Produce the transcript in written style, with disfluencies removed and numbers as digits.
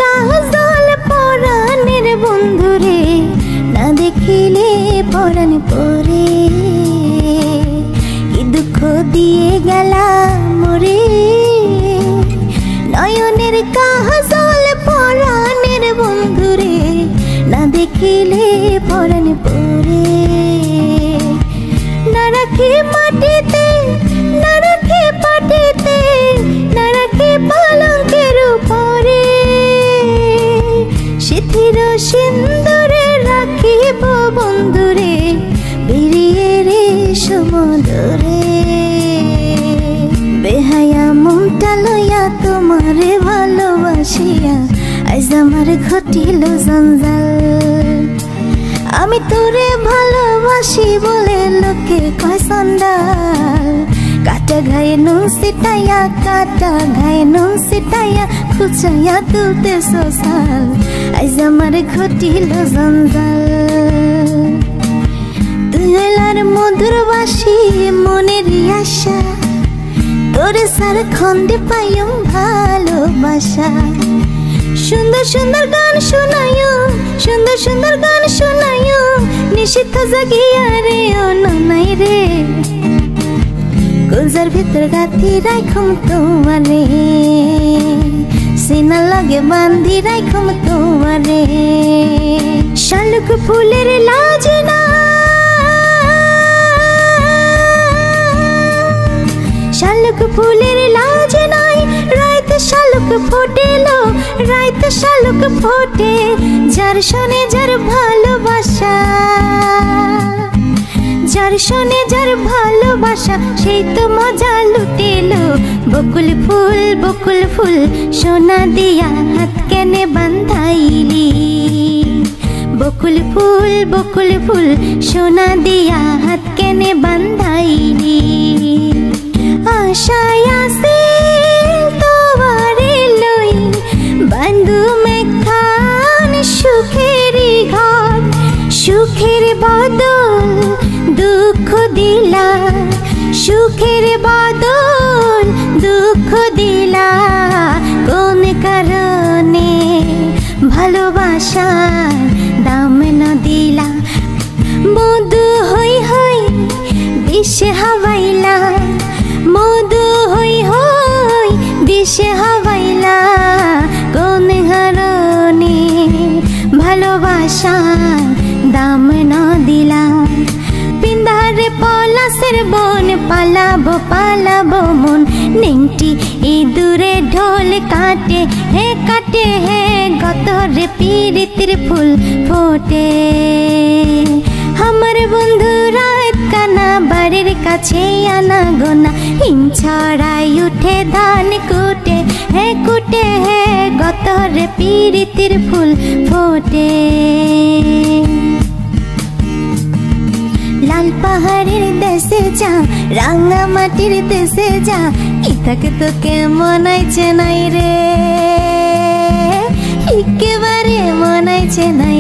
কাজল পরাণের বন্ধুরে, না দেখিলে পরাণ পরে। কি দুঃখ দিয়ে গেলা মোরে, নয়নের কাজল পরাণের বন্ধুরে, না দেখিলে পরাণ পরে। না রাখি মাটিতে, না রাখি পাটিতে, না রাখি পালঙ্কের উপরে। শিথির সিন্দুরে রাখিব বন্ধুরে, বেরিয়ে রে সমুদরে। বেহায়া মনটা লইয়া তোমারে ভালোবাসিয়া, আজ আমার ঘটিল জঞ্জাল। আমি তোরে ভালোবাসি বলে লোকে কয় সন্ডাল। কাটা গায়ে নুন সিটাইয়া, কাটা গায়ে নুন সিটাইয়া, খুচাইয়া তুলতে সোসাল, আজ আমার ঘটিল জঞ্জাল। তুই হইলার মধুর বাসি মনের আশা, তোরে সার খন্ডে পাইম ভালোবাসা। সুন্দর সুন্দর গান শোনায়ো, সুন্দর সুন্দর গান শোনায়ো, নিষিদ্ধ জাগিয়া রে ও ননাই রে। গুলজার ভিতর গাঁথি রাইখম তোমারে, সিনা লগে বান্ধি রাইখম তোমারে। শালুক ফুলের লাজ না, শালুক ফুলের লাজ নাই, রাইত শালুক ফোটেলো, রাইত শালুক ফোটে। যার শোনে যার ভালোবাসা, যার শোনে যার ভালোবাসা, সেই তো মজা লুটেলো। বকুল ফুল সোনা দিয়া হাত কেনে বান্ধাইলি। বকুল ফুল সোনা দিয়া হাত কেনে বান্ধাইলি। আশায় আছিল তোমারে লই, বান্ধু মেখান সুখেরই ঘর। সুখের বদল দুঃখ দিলা, সুখের বদল দুঃখ দিলা। কোন কারণে ভালোবাসার দাম না দিলা। মধু হই হই বিষে হাওয়াইলা, মধু হই হই বিষে হাওয়াইলা। কোন কারণে ভালোবাসার দাম না দিলা। পিন্দারে পলাশের বন, পালাবো পালাবো মন। নেংটি ইঁদুরে ঢোল কাটে হে, কাটে হে গতরে পীড়িতের ফুল ফোটে। আমার বন্ধু রাত কানা, বাড়ির কাছে আনা গোনা। হিম ছড়াই উঠে ধান কুটে হে, কুটে হে গতরে পীড়িতের ফুল ফোটে। লাল পাহাড়ের দেশে যা, রাঙা মাটির দেশে যা, ইতাকে তোকে মনাইছে নাই রে, একেবারে মনাইছে নাই